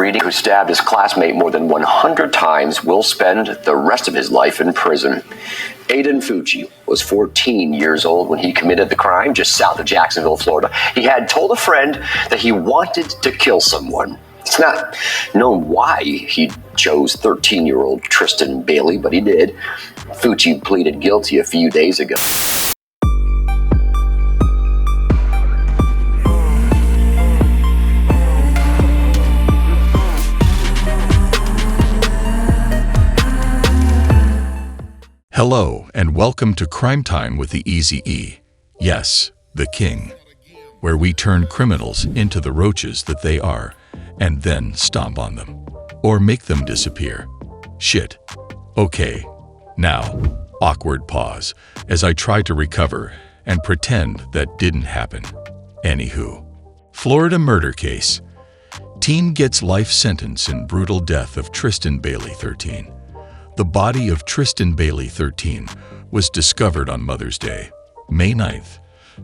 reading, who stabbed his classmate more than 100 times, will spend the rest of his life in prison. Aiden Fucci was 14 years old when he committed the crime just south of Jacksonville, Florida. He had told a friend that he wanted to kill someone. It's not known why he chose 13-year-old Tristyn Bailey, but he did. Fucci pleaded guilty a few days ago. Hello, and welcome to Crime Time with the Easy E. Yes, the King, where we turn criminals into the roaches that they are, and then stomp on them, or make them disappear. Shit. Okay, now, awkward pause, as I try to recover and pretend that didn't happen. Anywho, Florida murder case. Teen gets life sentence in brutal death of Tristyn Bailey, 13. The body of Tristyn Bailey, 13, was discovered on Mother's Day, May 9th,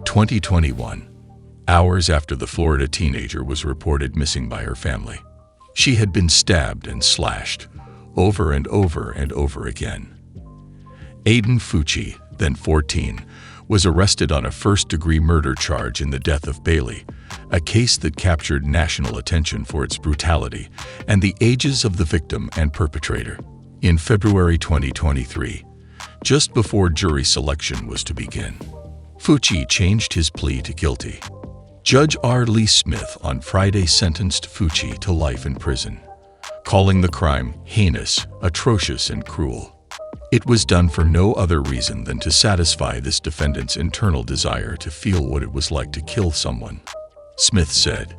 2021, hours after the Florida teenager was reported missing by her family. She had been stabbed and slashed over and over and over again. Aiden Fucci, then 14, was arrested on a first-degree murder charge in the death of Bailey, a case that captured national attention for its brutality and the ages of the victim and perpetrator. In February 2023, just before jury selection was to begin, Fucci changed his plea to guilty. Judge R. Lee Smith on Friday sentenced Fucci to life in prison, calling the crime heinous, atrocious, and cruel. It was done for no other reason than to satisfy this defendant's internal desire to feel what it was like to kill someone. Smith said,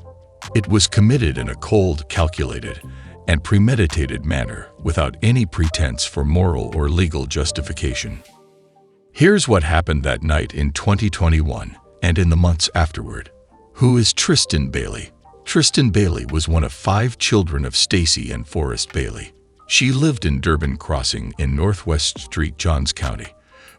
"It was committed in a cold, calculated, and premeditated manner without any pretense for moral or legal justification." Here's what happened that night in 2021 and in the months afterward. Who is Tristyn Bailey? Tristyn Bailey was one of 5 children of Stacy and Forrest Bailey. She lived in Durbin Crossing in Northwest St. Johns County,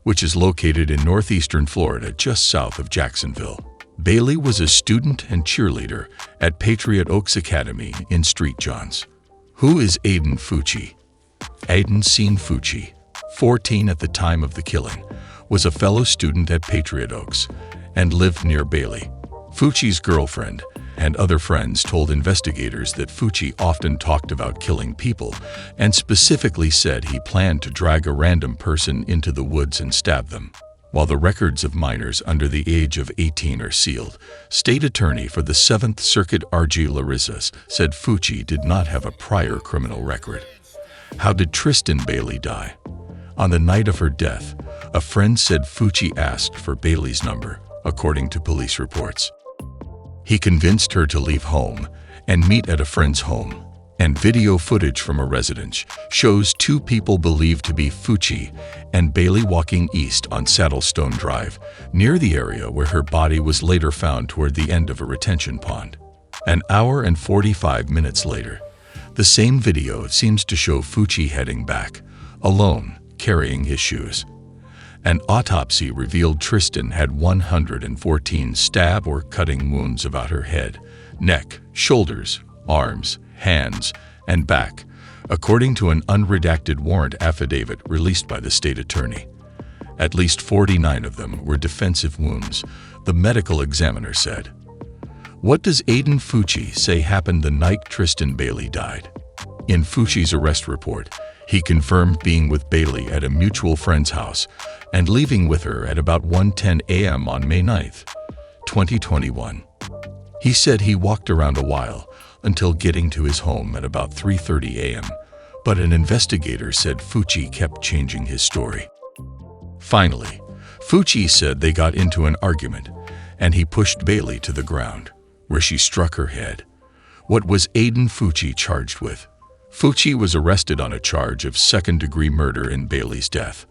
which is located in northeastern Florida just south of Jacksonville. Bailey was a student and cheerleader at Patriot Oaks Academy in St. Johns. Who is Aiden Fucci? Aiden Fucci, 14 at the time of the killing, was a fellow student at Patriot Oaks and lived near Bailey. Fucci's girlfriend and other friends told investigators that Fucci often talked about killing people and specifically said he planned to drag a random person into the woods and stab them. While the records of minors under the age of 18 are sealed, State Attorney for the 7th Circuit R.G. Larissa said Fucci did not have a prior criminal record. How did Tristyn Bailey die? On the night of her death, a friend said Fucci asked for Bailey's number, according to police reports. He convinced her to leave home and meet at a friend's home, and video footage from a residence shows 2 people believed to be Fucci and Bailey walking east on Saddlestone Drive, near the area where her body was later found toward the end of a retention pond. An hour and 45 minutes later, the same video seems to show Fucci heading back, alone, carrying his shoes. An autopsy revealed Tristyn had 114 stab or cutting wounds about her head, neck, shoulders, arms, hands, and back, according to an unredacted warrant affidavit released by the state attorney. At least 49 of them were defensive wounds, the medical examiner said. What does Aiden Fucci say happened the night Tristyn Bailey died? In Fucci's arrest report, he confirmed being with Bailey at a mutual friend's house and leaving with her at about 1:10 a.m. on May 9th, 2021. He said he walked around a while until getting to his home at about 3:30 a.m., but an investigator said Fucci kept changing his story. Finally, Fucci said they got into an argument and he pushed Bailey to the ground, where she struck her head. What was Aiden Fucci charged with? Fucci was arrested on a charge of second-degree murder in Bailey's death.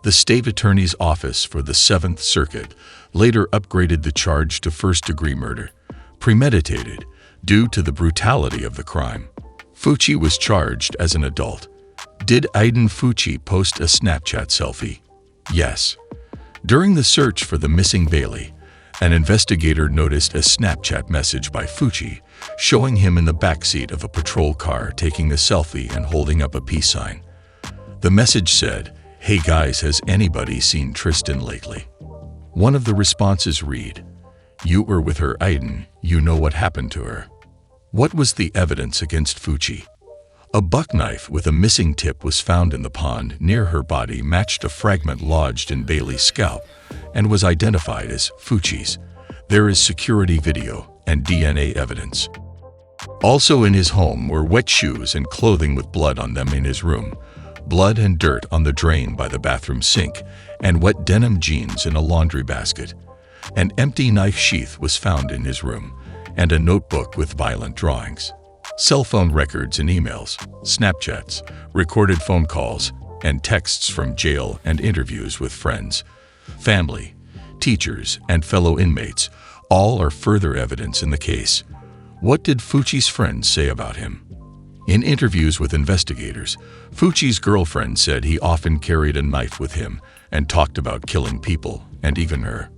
The state attorney's office for the 7th Circuit later upgraded the charge to first-degree murder, premeditated, due to the brutality of the crime. Fucci was charged as an adult. Did Aiden Fucci post a Snapchat selfie? Yes. During the search for the missing Bailey, an investigator noticed a Snapchat message by Fucci showing him in the backseat of a patrol car taking a selfie and holding up a peace sign. The message said, "Hey guys, has anybody seen Tristyn lately?" One of the responses read, "You were with her, Aiden. You know what happened to her." What was the evidence against Fucci? A buck knife with a missing tip was found in the pond near her body, matched a fragment lodged in Bailey's scalp, and was identified as Fucci's. There is security video and DNA evidence. Also in his home were wet shoes and clothing with blood on them in his room, blood and dirt on the drain by the bathroom sink, and wet denim jeans in a laundry basket. An empty knife sheath was found in his room, and a notebook with violent drawings. Cell phone records and emails, Snapchats, recorded phone calls, and texts from jail and interviews with friends, family, teachers, and fellow inmates all are further evidence in the case. What did Fucci's friends say about him? In interviews with investigators, Fucci's girlfriend said he often carried a knife with him and talked about killing people, and even her.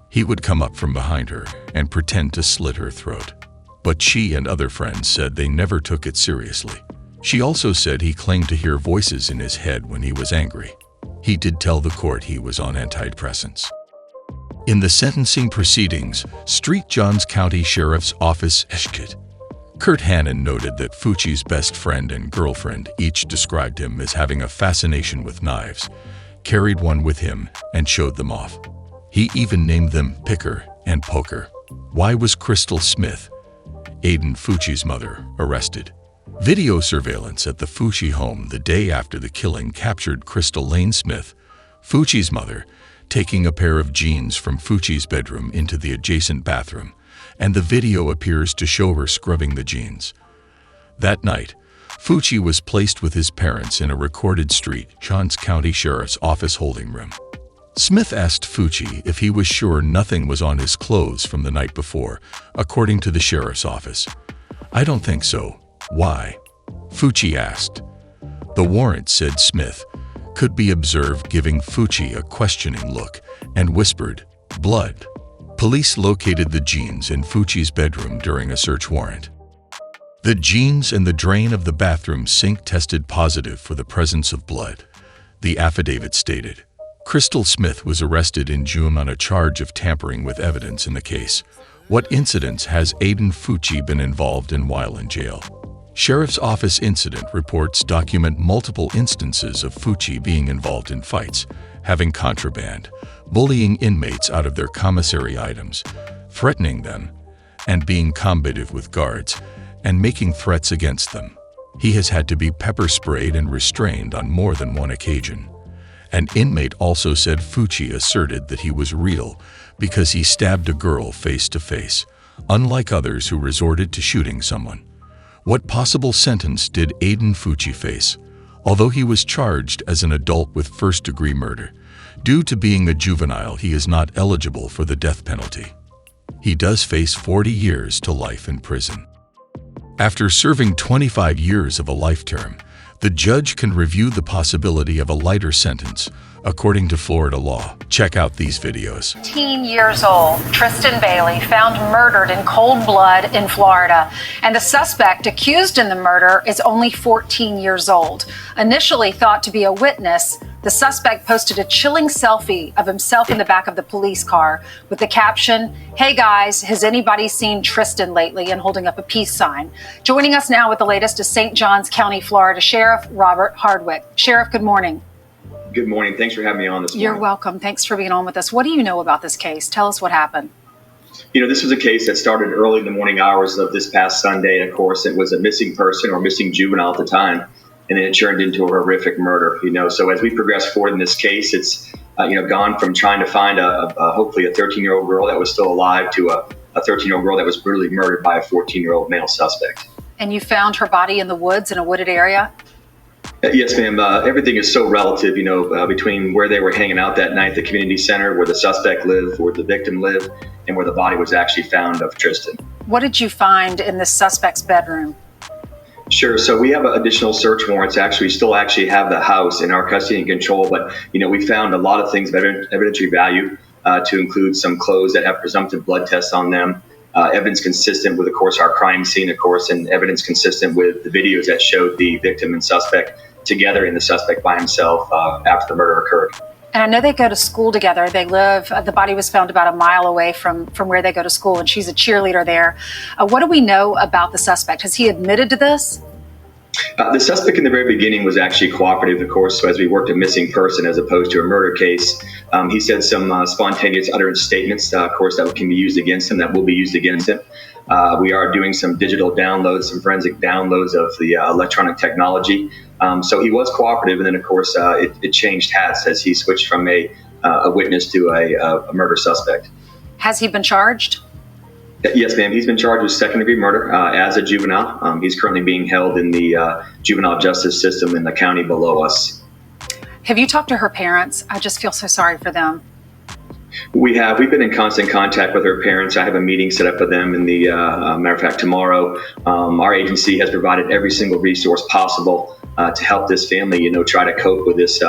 He would come up from behind her and pretend to slit her throat. But she and other friends said they never took it seriously. She also said he claimed to hear voices in his head when he was angry. He did tell the court he was on antidepressants. In the sentencing proceedings, St. Johns County Sheriff's Office Eshkit, Kurt Hannon noted that Fucci's best friend and girlfriend each described him as having a fascination with knives, carried one with him, and showed them off. He even named them Picker and Poker. Why was Crystal Smith, Aiden Fucci's mother, arrested? Video surveillance at the Fucci home the day after the killing captured Crystal Lane Smith, Fucci's mother, taking a pair of jeans from Fucci's bedroom into the adjacent bathroom, and the video appears to show her scrubbing the jeans. That night, Fucci was placed with his parents in a recorded St. Johns County Sheriff's Office holding room. Smith asked Fucci if he was sure nothing was on his clothes from the night before, according to the sheriff's office. "I don't think so. Why?" Fucci asked. The warrant, said Smith, could be observed giving Fucci a questioning look and whispered, "Blood." Police located the jeans in Fucci's bedroom during a search warrant. The jeans and the drain of the bathroom sink tested positive for the presence of blood, the affidavit stated. Crystal Smith was arrested in June on a charge of tampering with evidence in the case. What incidents has Aiden Fucci been involved in while in jail? Sheriff's Office incident reports document multiple instances of Fucci being involved in fights, having contraband, bullying inmates out of their commissary items, threatening them, and being combative with guards, and making threats against them. He has had to be pepper sprayed and restrained on more than one occasion. An inmate also said Fucci asserted that he was real because he stabbed a girl face to face, unlike others who resorted to shooting someone. What possible sentence did Aiden Fucci face? Although he was charged as an adult with first-degree murder, due to being a juvenile, he is not eligible for the death penalty. He does face 40 years to life in prison. After serving 25 years of a life term, the judge can review the possibility of a lighter sentence, according to Florida law. Check out these videos. 18 years old, Tristyn Bailey, found murdered in cold blood in Florida. And the suspect accused in the murder is only 14 years old. Initially thought to be a witness, the suspect posted a chilling selfie of himself in the back of the police car with the caption, "Hey guys, has anybody seen Tristyn lately?" and holding up a peace sign. Joining us now with the latest is St. Johns County, Florida Sheriff Robert Hardwick. Sheriff, good morning. Good morning. Thanks for having me on this morning. You're welcome. Thanks for being on with us. What do you know about this case? Tell us what happened. This was a case that started early in the morning hours of this past Sunday. And of course, it was a missing person or missing juvenile at the time. And then it turned into a horrific murder, So as we progress forward in this case, it's, gone from trying to find hopefully a 13-year-old girl that was still alive to a 13-year-old girl that was brutally murdered by a 14-year-old male suspect. And you found her body in the woods in a wooded area? Yes, ma'am. Everything is so relative, between where they were hanging out that night, the community center, where the suspect lived, where the victim lived, and where the body was actually found of Tristyn. What did you find in the suspect's bedroom? Sure. So we have additional search warrants. Actually, we still have the house in our custody and control, but we found a lot of things of evidentiary value, to include some clothes that have presumptive blood tests on them, evidence consistent with, of course, our crime scene, of course, and evidence consistent with the videos that showed the victim and suspect together and the suspect by himself after the murder occurred. And I know they go to school together. They live, the body was found about a mile away from where they go to school, and she's a cheerleader there. What do we know about the suspect? Has he admitted to this? The suspect in the very beginning was actually cooperative, of course, so as we worked a missing person as opposed to a murder case. He said some spontaneous utterance statements, of course, that can be used against him, that will be used against him. We are doing some digital downloads, some forensic downloads of the electronic technology. So he was cooperative, and then, of course, it changed hats as he switched from a witness to a murder suspect. Has he been charged? Yes, ma'am. He's been charged with second-degree murder as a juvenile. He's currently being held in the juvenile justice system in the county below us. Have you talked to her parents? I just feel so sorry for them. We have. We've been in constant contact with her parents. I have a meeting set up with them in the, matter of fact, tomorrow. Our agency has provided every single resource possible to help this family, try to cope with this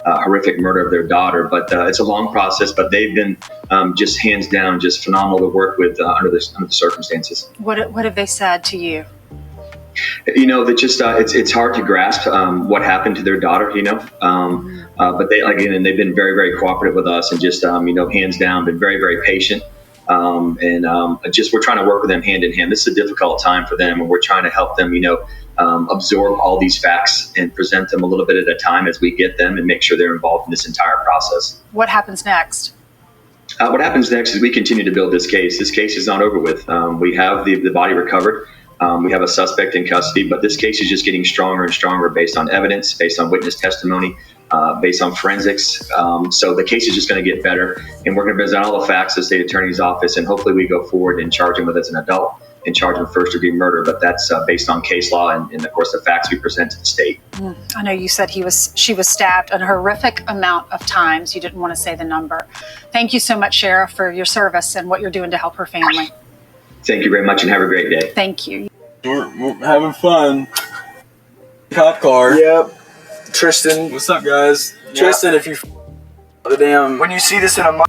horrific murder of their daughter. But it's a long process, but they've been just hands down, just phenomenal to work with under the circumstances. What have they said to you? That just it's hard to grasp what happened to their daughter. But they've been very, very cooperative with us, and just hands down, been very, very patient. Just we're trying to work with them hand in hand. This is a difficult time for them, and we're trying to help them, absorb all these facts and present them a little bit at a time as we get them, and make sure they're involved in this entire process. What happens next? What happens next is we continue to build this case. This case is not over with. We have the body recovered. We have a suspect in custody, but this case is just getting stronger and stronger based on evidence, based on witness testimony, based on forensics. So the case is just going to get better, and we're going to present all the facts to the state attorney's office, and hopefully we go forward and charge him with as an adult and charge him with first-degree murder. But that's based on case law and, of course, the facts we present to the state. I know you said she was stabbed a horrific amount of times. You didn't want to say the number. Thank you so much, Sheriff, for your service and what you're doing to help her family. Thank you very much, and have a great day. Thank you. We're having fun. Cop car. Yep. Tristyn. What's up, guys? Yep. Tristyn, if you the damn. When you see this in a month.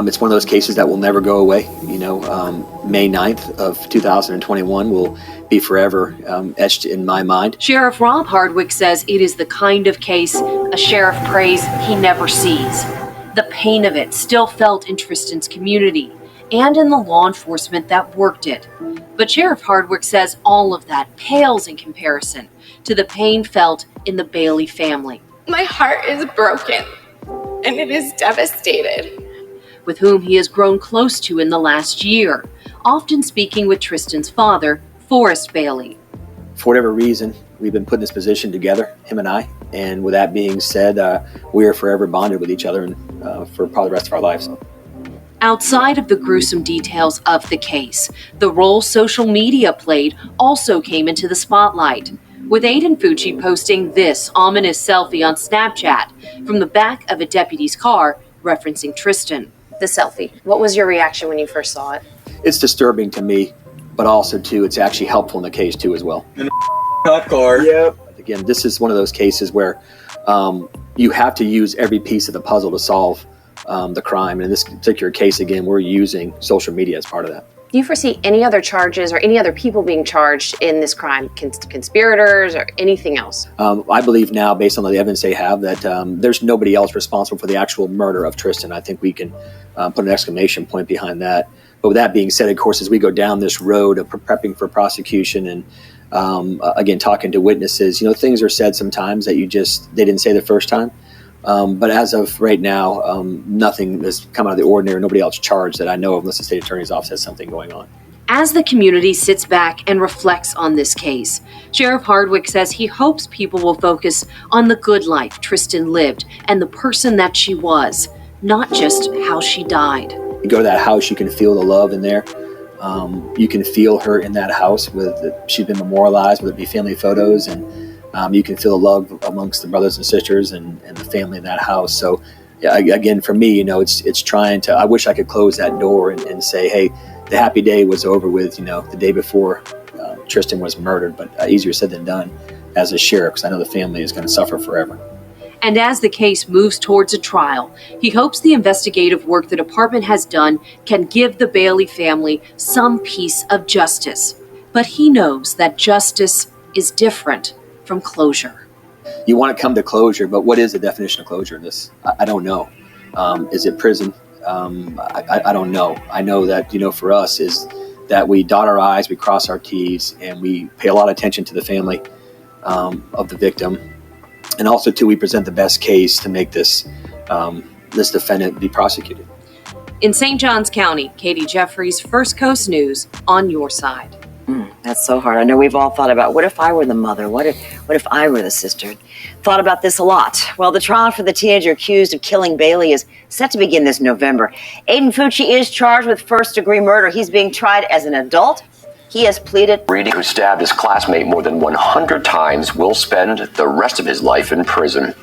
It's one of those cases that will never go away. May 9th of 2021 will be forever etched in my mind. Sheriff Rob Hardwick says it is the kind of case a sheriff prays he never sees. The pain of it still felt in Tristyn's community and in the law enforcement that worked it. But Sheriff Hardwick says all of that pales in comparison to the pain felt in the Bailey family. My heart is broken, and it is devastated. With whom he has grown close to in the last year, often speaking with Tristyn's father, Forrest Bailey. For whatever reason, we've been put in this position together, him and I. And with that being said, we are forever bonded with each other and for probably the rest of our lives. Outside of the gruesome details of the case, the role social media played also came into the spotlight, with Aiden Fucci posting this ominous selfie on Snapchat from the back of a deputy's car referencing Tristyn. The selfie. What was your reaction when you first saw it? It's disturbing to me, but also, too, it's actually helpful in the case, too, as well. In a cop car. Yep. Again, this is one of those cases where you have to use every piece of the puzzle to solve the crime. And in this particular case, again, we're using social media as part of that. Do you foresee any other charges or any other people being charged in this crime, conspirators or anything else? I believe now, based on the evidence they have, that there's nobody else responsible for the actual murder of Tristyn. I think we can put an exclamation point behind that. But with that being said, of course, as we go down this road of prepping for prosecution and again, talking to witnesses, things are said sometimes that they didn't say the first time. But as of right now, nothing has come out of the ordinary. Nobody else charged that I know of, unless the state attorney's office has something going on. As the community sits back and reflects on this case, Sheriff Hardwick says he hopes people will focus on the good life Tristyn lived and the person that she was, not just how she died. You go to that house, you can feel the love in there. You can feel her in that house. She's been memorialized, whether it be family photos, and you can feel the love amongst the brothers and sisters and the family in that house. So again, for me, it's trying to, I wish I could close that door and say, hey, the happy day was over with, the day before Tristyn was murdered, but easier said than done as a sheriff, because I know the family is going to suffer forever. And as the case moves towards a trial, he hopes the investigative work the department has done can give the Bailey family some piece of justice. But he knows that justice is different from closure. You want to come to closure, but what is the definition of closure in this? I don't know. Is it prison? I don't know. I know that, for us is that we dot our I's, we cross our T's, and we pay a lot of attention to the family of the victim. And also, too, we present the best case to make this defendant be prosecuted. In St. Johns County, Katie Jeffries, First Coast News, on your side. That's so hard. I know we've all thought about, what if I were the mother? What if I were the sister? Thought about this a lot. Well, the trial for the teenager accused of killing Bailey is set to begin this November. Aiden Fucci is charged with first-degree murder. He's being tried as an adult. He has pleaded. Reedy, who stabbed his classmate more than 100 times, will spend the rest of his life in prison.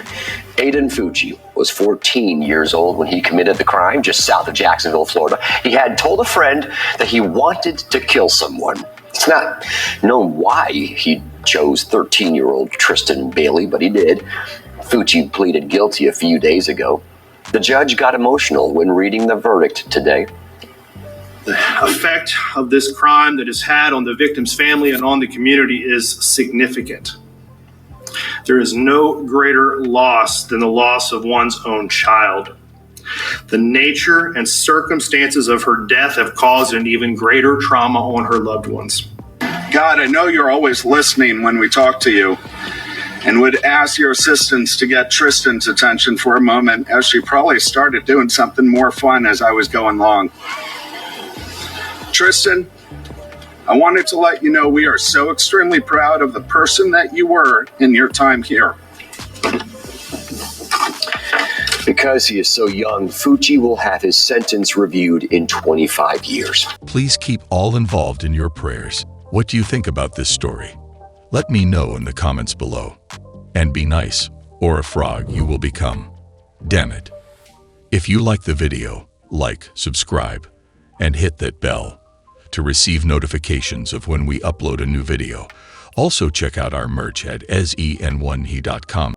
Aiden Fucci was 14 years old when he committed the crime just south of Jacksonville, Florida. He had told a friend that he wanted to kill someone. It's not known why he chose 13-year-old Tristyn Bailey, but he did. Fucci pleaded guilty a few days ago. The judge got emotional when reading the verdict today. The effect of this crime that it's had on the victim's family and on the community is significant. There is no greater loss than the loss of one's own child. The nature and circumstances of her death have caused an even greater trauma on her loved ones. God, I know you're always listening when we talk to you, and would ask your assistants to get Tristyn's attention for a moment, as she probably started doing something more fun as I was going along. Tristyn, I wanted to let you know we are so extremely proud of the person that you were in your time here. Because he is so young, Fucci will have his sentence reviewed in 25 years. Please keep all involved in your prayers. What do you think about this story? Let me know in the comments below. And be nice, or a frog you will become. Damn it. If you like the video, like, subscribe, and hit that bell to receive notifications of when we upload a new video. Also check out our merch at sen1he.com.